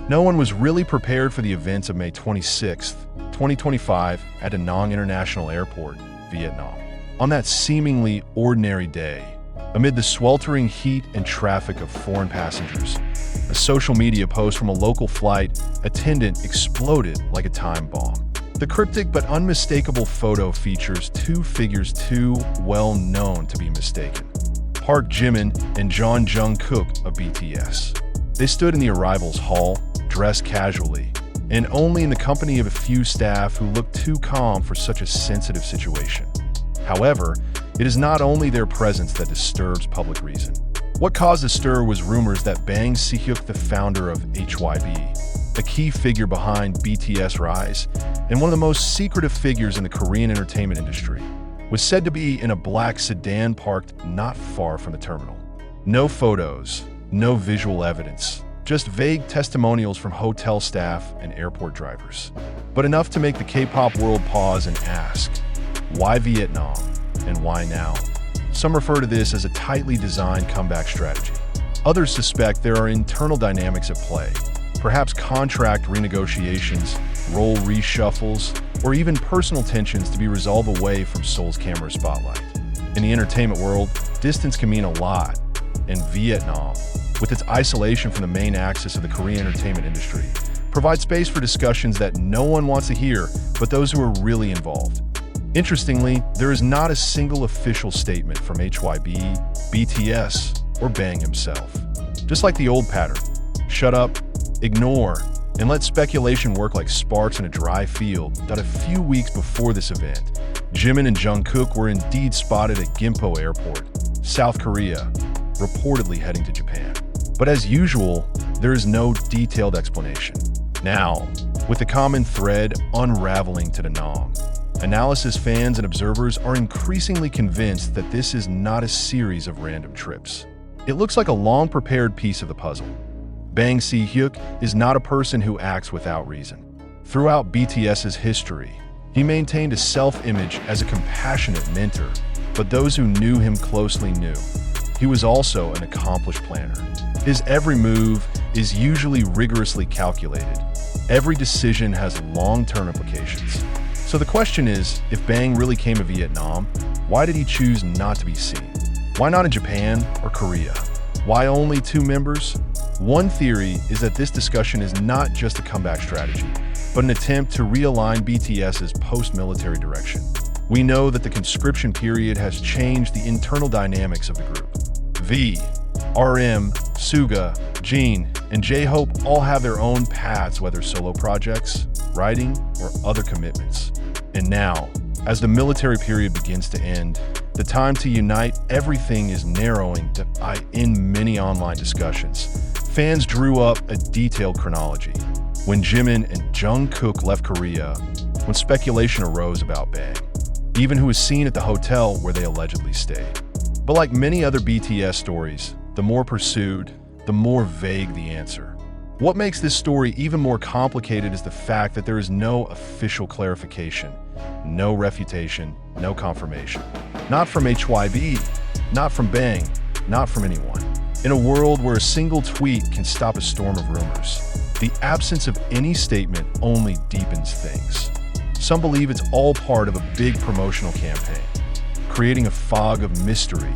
No one was really prepared for the events of May 26, 2025 at Da Nang International Airport, Vietnam. On that seemingly ordinary day, amid the sweltering heat and traffic of foreign passengers, a social media post from a local flight attendant exploded like a time bomb. The cryptic but unmistakable photo features two figures too well known to be mistaken: Park Jimin and Jungkook of BTS. They stood in the arrivals hall, dressed casually, and only in the company of a few staff who looked too calm for such a sensitive situation. However, it is not only their presence that disturbs public reason. What caused a stir was rumors that Bang Si-hyuk, the founder of HYBE, a key figure behind BTS rise, and one of the most secretive figures in the Korean entertainment industry, was said to be in a black sedan parked not far from the terminal. No photos, no visual evidence, just vague testimonials from hotel staff and airport drivers. But enough to make the K-pop world pause and ask, why Vietnam and why now? Some refer to this as a tightly designed comeback strategy. Others suspect there are internal dynamics at play, perhaps contract renegotiations, role reshuffles, or even personal tensions to be resolved away from Seoul's camera spotlight. In the entertainment world, distance can mean a lot, and Vietnam, with its isolation from the main axis of the Korean entertainment industry, provides space for discussions that no one wants to hear but those who are really involved. Interestingly, there is not a single official statement from HYBE, BTS, or Bang himself. Just like the old pattern, shut up, ignore, and let speculation work like sparks in a dry field, that a few weeks before this event, Jimin and Jungkook were indeed spotted at Gimpo Airport, South Korea, reportedly heading to Japan. But as usual, there is no detailed explanation. Now, with the common thread unraveling to Da Nang, analysis fans and observers are increasingly convinced that this is not a series of random trips. It looks like a long-prepared piece of the puzzle. Bang Si-hyuk is not a person who acts without reason. Throughout BTS's history, he maintained a self-image as a compassionate mentor, but those who knew him closely knew he was also an accomplished planner. His every move is usually rigorously calculated. Every decision has long-term implications. So the question is, if Bang really came to Vietnam, why did he choose not to be seen? Why not in Japan or Korea? Why only two members? One theory is that this discussion is not just a comeback strategy, but an attempt to realign BTS's post-military direction. We know that the conscription period has changed the internal dynamics of the group. V, RM, Suga, Jin, and J-Hope all have their own paths, whether solo projects, writing, or other commitments. And now, as the military period begins to end, the time to unite everything is narrowing in many online discussions. Fans drew up a detailed chronology. When Jimin and Jungkook left Korea, when speculation arose about Bang, even who was seen at the hotel where they allegedly stayed. But like many other BTS stories, the more pursued, the more vague the answer. What makes this story even more complicated is the fact that there is no official clarification, no refutation, no confirmation. Not from HYBE, not from Bang, not from anyone. In a world where a single tweet can stop a storm of rumors, the absence of any statement only deepens things. Some believe it's all part of a big promotional campaign, creating a fog of mystery,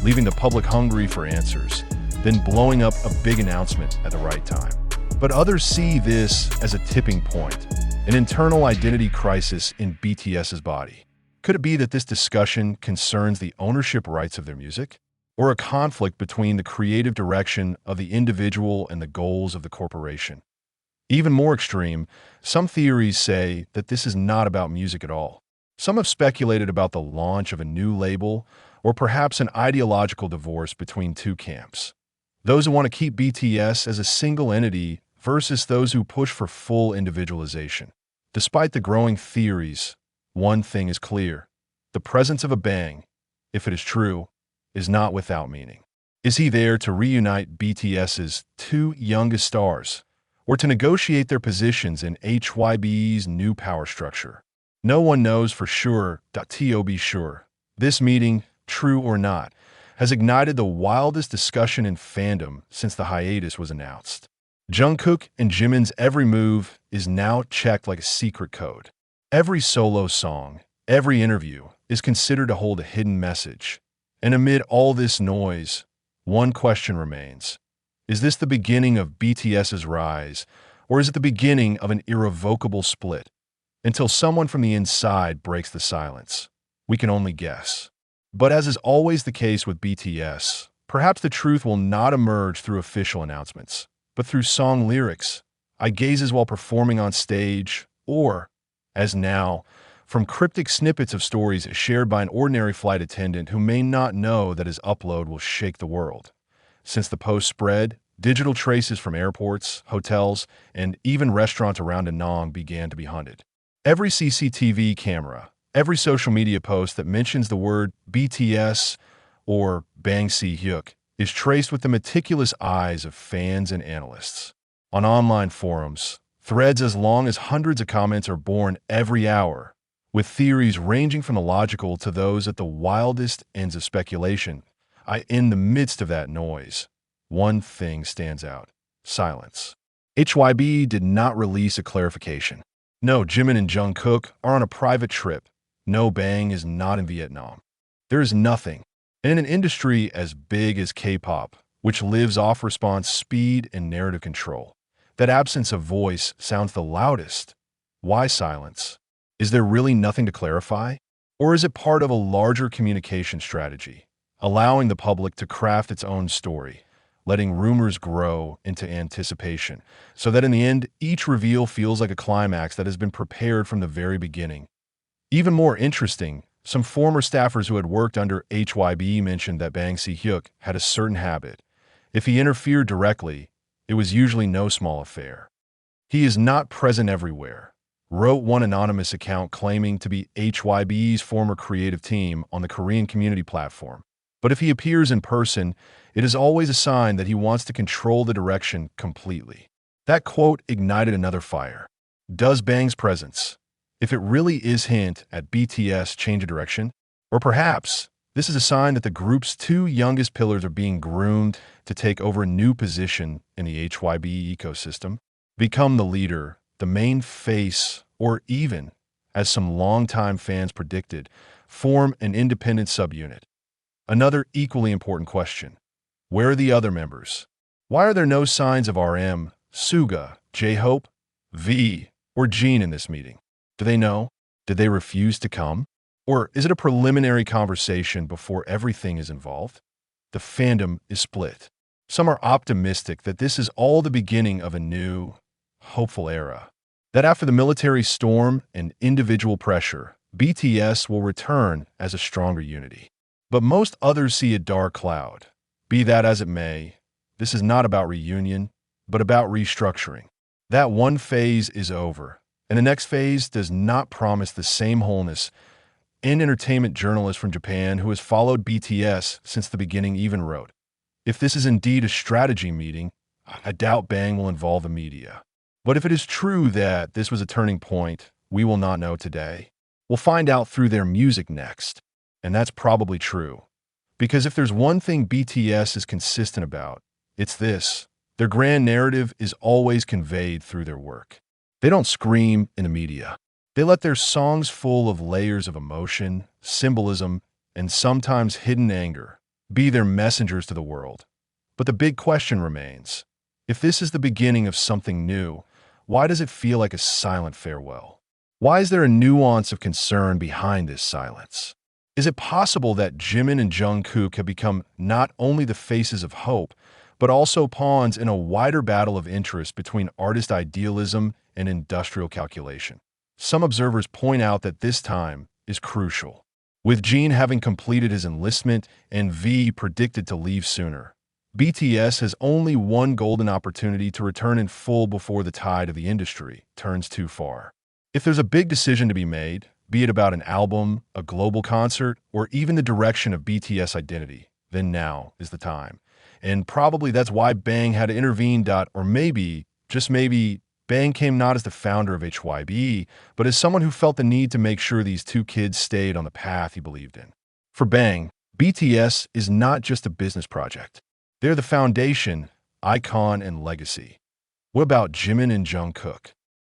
leaving the public hungry for answers, then blowing up a big announcement at the right time. But others see this as a tipping point, an internal identity crisis in BTS's body. Could it be that this discussion concerns the ownership rights of their music, or a conflict between the creative direction of the individual and the goals of the corporation? Even more extreme, some theories say that this is not about music at all. Some have speculated about the launch of a new label, or perhaps an ideological divorce between two camps. Those who want to keep BTS as a single entity versus those who push for full individualization. Despite the growing theories, one thing is clear. The presence of a Bang, if it is true, is not without meaning. Is he there to reunite BTS's two youngest stars, or to negotiate their positions in HYBE's new power structure? No one knows for sure. To be sure, this meeting, true or not, has ignited the wildest discussion in fandom since the hiatus was announced. Jungkook and Jimin's every move is now checked like a secret code. Every solo song, every interview is considered to hold a hidden message. And amid all this noise, one question remains. Is this the beginning of BTS's rise, or is it the beginning of an irrevocable split? Until someone from the inside breaks the silence, we can only guess. But as is always the case with BTS, perhaps the truth will not emerge through official announcements, but through song lyrics, eye gazes while performing on stage, or, as now, from cryptic snippets of stories shared by an ordinary flight attendant who may not know that his upload will shake the world. Since the post spread, digital traces from airports, hotels, and even restaurants around Danang began to be hunted. Every CCTV camera, every social media post that mentions the word BTS or Bang Si-hyuk is traced with the meticulous eyes of fans and analysts. On online forums, threads as long as hundreds of comments are born every hour, with theories ranging from the logical to those at the wildest ends of speculation. In the midst of that noise, one thing stands out: silence. HYBE did not release a clarification. No, Jimin and Jungkook are on a private trip. No, Bang is not in Vietnam. There is nothing. And in an industry as big as K-pop, which lives off response speed and narrative control, that absence of voice sounds the loudest. Why silence? Is there really nothing to clarify? Or is it part of a larger communication strategy, allowing the public to craft its own story, letting rumors grow into anticipation, so that in the end, each reveal feels like a climax that has been prepared from the very beginning? Even more interesting, some former staffers who had worked under HYBE mentioned that Bang Si-hyuk had a certain habit. If he interfered directly, it was usually no small affair. He is not present everywhere, wrote one anonymous account claiming to be HYBE's former creative team on the Korean community platform. But if he appears in person, it is always a sign that he wants to control the direction completely. That quote ignited another fire. Does Bang's presence, if it really is hint at BTS change of direction? Or perhaps this is a sign that the group's two youngest pillars are being groomed to take over a new position in the HYBE ecosystem, become the leader, the main face, or even, as some longtime fans predicted, form an independent subunit. Another equally important question: where are the other members? Why are there no signs of RM, Suga, J-Hope, V, or Jin in this meeting? Do they know? Did they refuse to come? Or is it a preliminary conversation before everything is involved? The fandom is split. Some are optimistic that this is all the beginning of a new, hopeful era, that after the military storm and individual pressure, BTS will return as a stronger unity. But most others see a dark cloud. Be that as it may, this is not about reunion, but about restructuring. That one phase is over, and the next phase does not promise the same wholeness. An entertainment journalist from Japan who has followed BTS since the beginning even wrote, "If this is indeed a strategy meeting, I doubt Bang will involve the media. But if it is true that this was a turning point, we will not know today. We'll find out through their music next." And that's probably true. Because if there's one thing BTS is consistent about, it's this: their grand narrative is always conveyed through their work. They don't scream in the media. They let their songs full of layers of emotion, symbolism, and sometimes hidden anger be their messengers to the world. But the big question remains: if this is the beginning of something new, why does it feel like a silent farewell? Why is there a nuance of concern behind this silence? Is it possible that Jimin and Jungkook have become not only the faces of hope, but also pawns in a wider battle of interest between artist idealism and industrial calculation? Some observers point out that this time is crucial, with Jin having completed his enlistment and V predicted to leave sooner. BTS has only one golden opportunity to return in full before the tide of the industry turns too far. If there's a big decision to be made, be it about an album, a global concert, or even the direction of BTS identity, then now is the time. And probably that's why Bang had to intervene. Or maybe, just maybe, Bang came not as the founder of HYBE, but as someone who felt the need to make sure these two kids stayed on the path he believed in. For Bang, BTS is not just a business project. They're the foundation, icon, and legacy. What about Jimin and Jungkook?